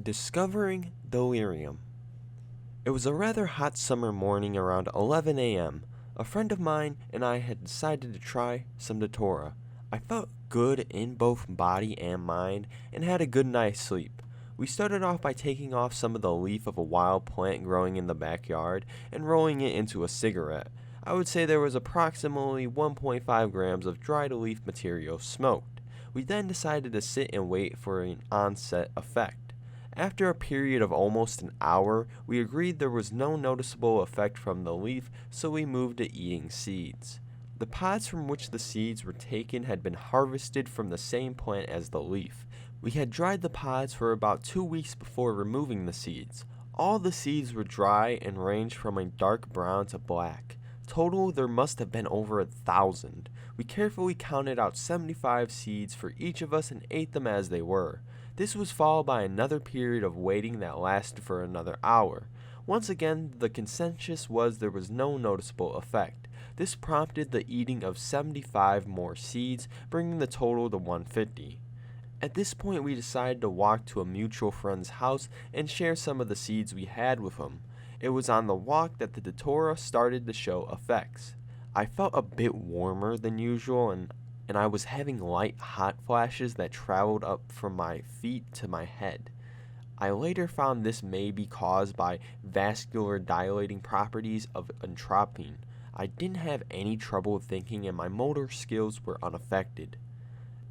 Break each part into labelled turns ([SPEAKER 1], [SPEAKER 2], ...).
[SPEAKER 1] Discovering Delirium. It was a rather hot summer morning around 11 a.m. A friend of mine and I had decided to try some Datura. I felt good in both body and mind and had a good night's sleep. We started off by taking off some of the leaf of a wild plant growing in the backyard and rolling it into a cigarette. I would say there was approximately 1.5 grams of dried leaf material smoked. We then decided to sit and wait for an onset effect. After a period of almost an hour, we agreed there was no noticeable effect from the leaf, so we moved to eating seeds. The pods from which the seeds were taken had been harvested from the same plant as the leaf. We had dried the pods for about 2 weeks before removing the seeds. All the seeds were dry and ranged from a dark brown to black. Total, there must have been over 1,000. We carefully counted out 75 seeds for each of us and ate them as they were. This was followed by another period of waiting that lasted for another hour. Once again, the consensus was there was no noticeable effect. This prompted the eating of 75 more seeds, bringing the total to 150. At this point, we decided to walk to a mutual friend's house and share some of the seeds we had with him. It was on the walk that the Datura started to show effects. I felt a bit warmer than usual and I was having light hot flashes that traveled up from my feet to my head. I later found this may be caused by vascular dilating properties of entropine. I didn't have any trouble thinking and my motor skills were unaffected.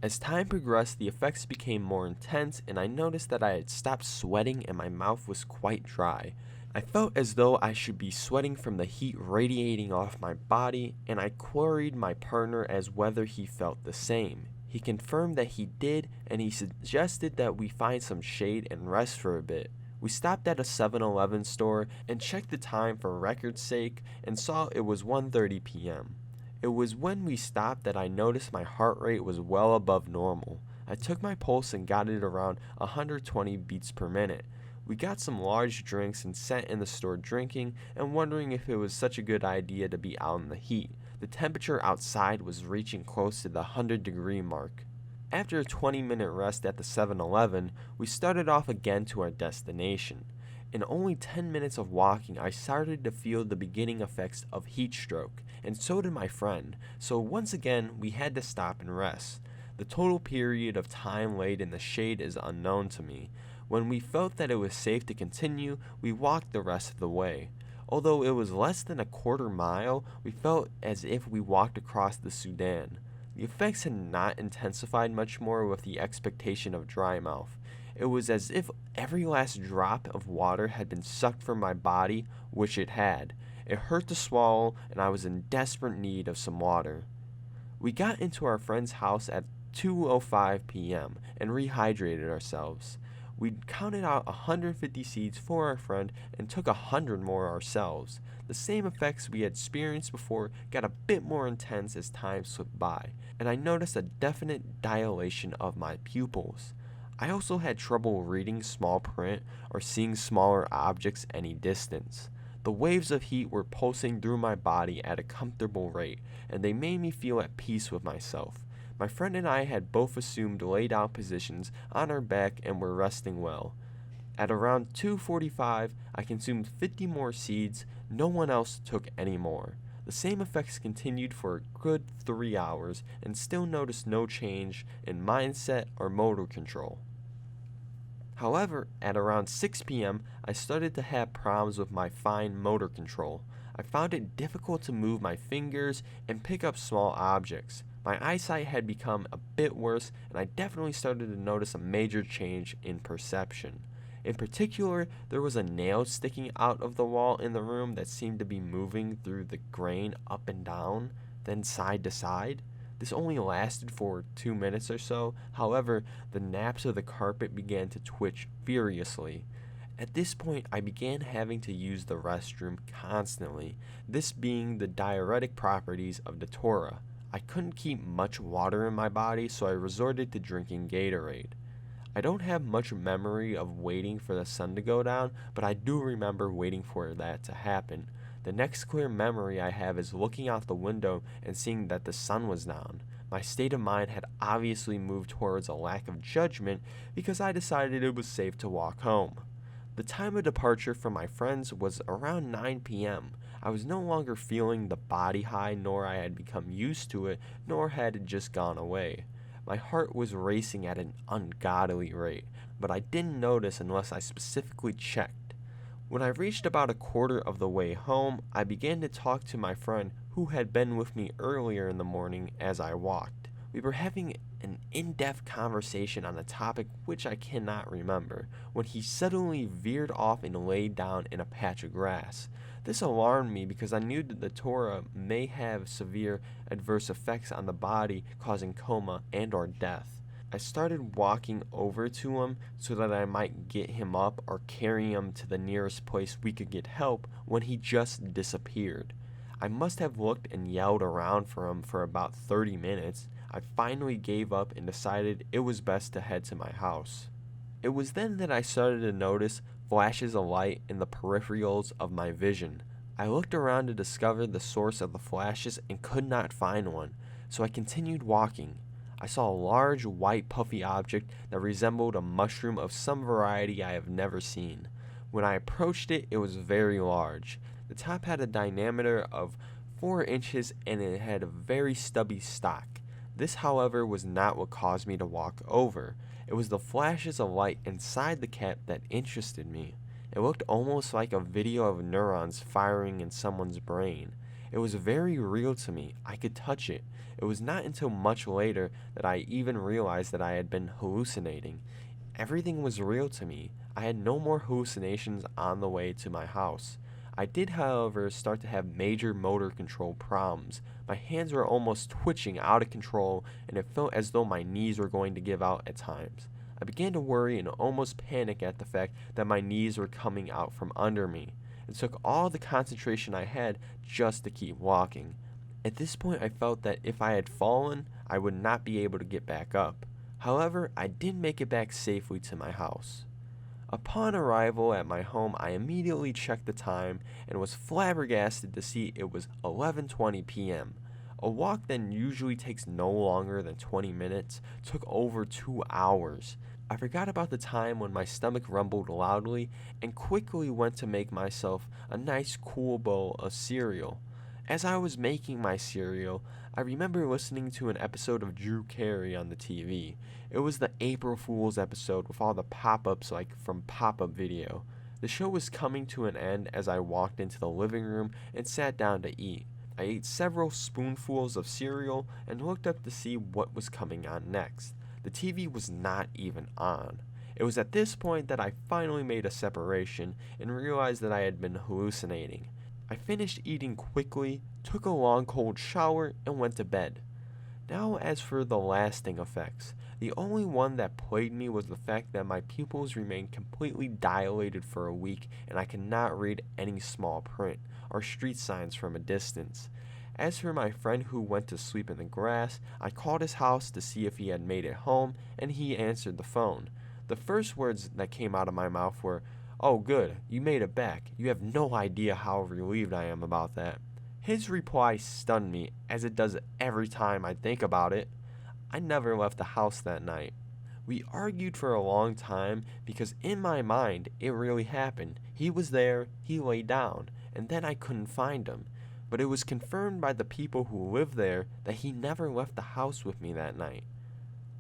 [SPEAKER 1] As time progressed, the effects became more intense and I noticed that I had stopped sweating and my mouth was quite dry. I felt as though I should be sweating from the heat radiating off my body, and I queried my partner as whether he felt the same. He confirmed that he did, and he suggested that we find some shade and rest for a bit. We stopped at a 7-Eleven store and checked the time for record's sake and saw it was 1:30 p.m. It was when we stopped that I noticed my heart rate was well above normal. I took my pulse and got it around 120 beats per minute. We got some large drinks and sat in the store drinking and wondering if it was such a good idea to be out in the heat. The temperature outside was reaching close to the 100-degree mark. After a 20-minute rest at the 7-Eleven, we started off again to our destination. In only 10 minutes of walking, I started to feel the beginning effects of heat stroke, and so did my friend, so once again we had to stop and rest. The total period of time laid in the shade is unknown to me. When we felt that it was safe to continue, we walked the rest of the way. Although it was less than a quarter mile, we felt as if we walked across the Sudan. The effects had not intensified much more with the expectation of dry mouth. It was as if every last drop of water had been sucked from my body, which it had. It hurt to swallow, and I was in desperate need of some water. We got into our friend's house at 2:05 p.m. and rehydrated ourselves. We counted out 150 seeds for our friend and took 100 more ourselves. The same effects we had experienced before got a bit more intense as time slipped by, and I noticed a definite dilation of my pupils. I also had trouble reading small print or seeing smaller objects any distance. The waves of heat were pulsing through my body at a comfortable rate, and they made me feel at peace with myself. My friend and I had both assumed laid-out positions on our back and were resting well. At around 2:45, I consumed 50 more seeds. No one else took any more. The same effects continued for a good 3 hours and still noticed no change in mindset or motor control. However, at around 6 p.m., I started to have problems with my fine motor control. I found it difficult to move my fingers and pick up small objects. My eyesight had become a bit worse, and I definitely started to notice a major change in perception. In particular, there was a nail sticking out of the wall in the room that seemed to be moving through the grain up and down, then side to side. This only lasted for 2 minutes or so. However, the naps of the carpet began to twitch furiously. At this point, I began having to use the restroom constantly, this being the diuretic properties of Datura. I couldn't keep much water in my body, so I resorted to drinking Gatorade. I don't have much memory of waiting for the sun to go down, but I do remember waiting for that to happen. The next clear memory I have is looking out the window and seeing that the sun was down. My state of mind had obviously moved towards a lack of judgment because I decided it was safe to walk home. The time of departure from my friends was around 9 p.m. I was no longer feeling the body high, nor I had become used to it, nor had it just gone away. My heart was racing at an ungodly rate, but I didn't notice unless I specifically checked. When I reached about a quarter of the way home, I began to talk to my friend who had been with me earlier in the morning as I walked. We were having an in-depth conversation on a topic which I cannot remember, when he suddenly veered off and laid down in a patch of grass. This alarmed me because I knew that the Datura may have severe adverse effects on the body, causing coma and or death. I started walking over to him so that I might get him up or carry him to the nearest place we could get help when he just disappeared. I must have looked and yelled around for him for about 30 minutes. I finally gave up and decided it was best to head to my house. It was then that I started to notice flashes of light in the peripherals of my vision. I looked around to discover the source of the flashes and could not find one, so I continued walking. I saw a large white puffy object that resembled a mushroom of some variety I have never seen. When I approached it, it was very large. The top had a diameter of 4 inches and it had a very stubby stalk. This, however, was not what caused me to walk over. It was the flashes of light inside the cap that interested me. It looked almost like a video of neurons firing in someone's brain. It was very real to me. I could touch it. It was not until much later that I even realized that I had been hallucinating. Everything was real to me. I had no more hallucinations on the way to my house. I did, however, start to have major motor control problems. My hands were almost twitching out of control, and it felt as though my knees were going to give out at times. I began to worry and almost panic at the fact that my knees were coming out from under me. It took all the concentration I had just to keep walking. At this point, I felt that if I had fallen, I would not be able to get back up. However, I did make it back safely to my house. Upon arrival at my home, I immediately checked the time and was flabbergasted to see it was 11:20 p.m. A walk that usually takes no longer than 20 minutes took over 2 hours. I forgot about the time when my stomach rumbled loudly and quickly went to make myself a nice cool bowl of cereal. As I was making my cereal, I remember listening to an episode of Drew Carey on the TV. It was the April Fool's episode with all the pop-ups like from Pop-Up Video. The show was coming to an end as I walked into the living room and sat down to eat. I ate several spoonfuls of cereal and looked up to see what was coming on next. The TV was not even on. It was at this point that I finally made a separation and realized that I had been hallucinating. I finished eating quickly, took a long cold shower, and went to bed. Now as for the lasting effects, the only one that plagued me was the fact that my pupils remained completely dilated for a week and I could not read any small print or street signs from a distance. As for my friend who went to sleep in the grass, I called his house to see if he had made it home, and he answered the phone. The first words that came out of my mouth were, "Oh good, you made it back. You have no idea how relieved I am about that." His reply stunned me, as it does every time I think about it. I never left the house that night. We argued for a long time because in my mind it really happened. He was there, he lay down, and then I couldn't find him. But it was confirmed by the people who lived there that he never left the house with me that night.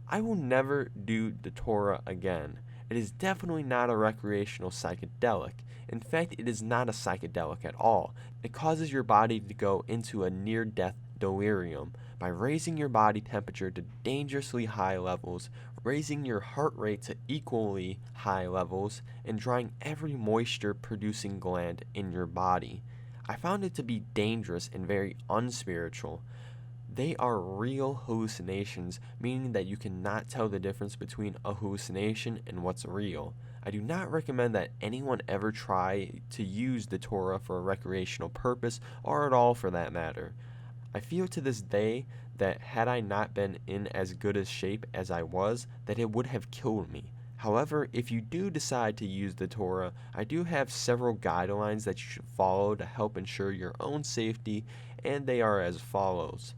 [SPEAKER 1] I will never do Datura again. It is definitely not a recreational psychedelic. In fact, it is not a psychedelic at all. It causes your body to go into a near-death delirium by raising your body temperature to dangerously high levels, raising your heart rate to equally high levels, and drying every moisture-producing gland in your body. I found it to be dangerous and very unspiritual. They are real hallucinations, meaning that you cannot tell the difference between a hallucination and what's real. I do not recommend that anyone ever try to use Datura for a recreational purpose, or at all for that matter. I feel to this day that had I not been in as good a shape as I was, that it would have killed me. However, if you do decide to use Datura, I do have several guidelines that you should follow to help ensure your own safety, and they are as follows.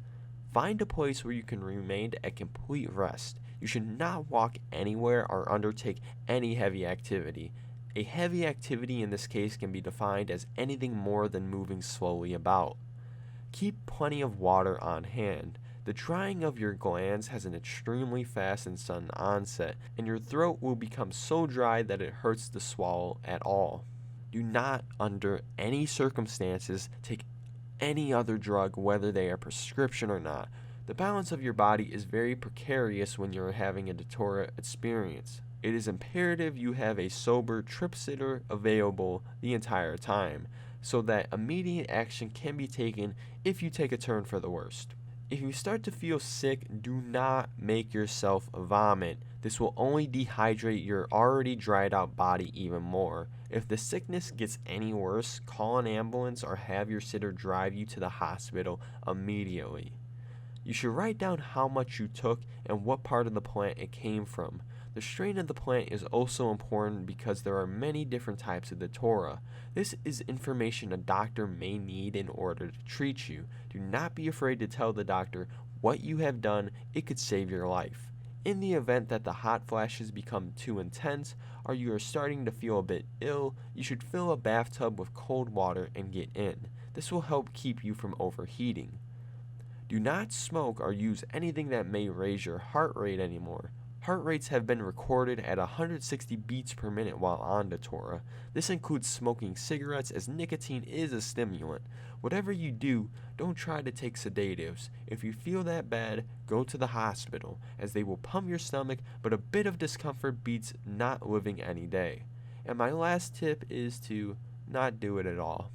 [SPEAKER 1] Find a place where you can remain at complete rest. You should not walk anywhere or undertake any heavy activity. A heavy activity in this case can be defined as anything more than moving slowly about. Keep plenty of water on hand. The drying of your glands has an extremely fast and sudden onset, and your throat will become so dry that it hurts to swallow at all. Do not, under any circumstances, take any other drug, whether they are prescription or not. The balance of your body is very precarious when you're having a Datura experience. It is imperative you have a sober trip sitter available the entire time, so that immediate action can be taken if you take a turn for the worst. If you start to feel sick, do not make yourself vomit. This will only dehydrate your already dried out body even more. If the sickness gets any worse, call an ambulance or have your sitter drive you to the hospital immediately. You should write down how much you took and what part of the plant it came from. The strain of the plant is also important because there are many different types of Datura. This is information a doctor may need in order to treat you. Do not be afraid to tell the doctor what you have done. It could save your life. In the event that the hot flashes become too intense or you are starting to feel a bit ill, you should fill a bathtub with cold water and get in. This will help keep you from overheating. Do not smoke or use anything that may raise your heart rate anymore. Heart rates have been recorded at 160 beats per minute while on Datura. This includes smoking cigarettes, as nicotine is a stimulant. Whatever you do, don't try to take sedatives. If you feel that bad, go to the hospital, as they will pump your stomach, but a bit of discomfort beats not living any day. And my last tip is to not do it at all.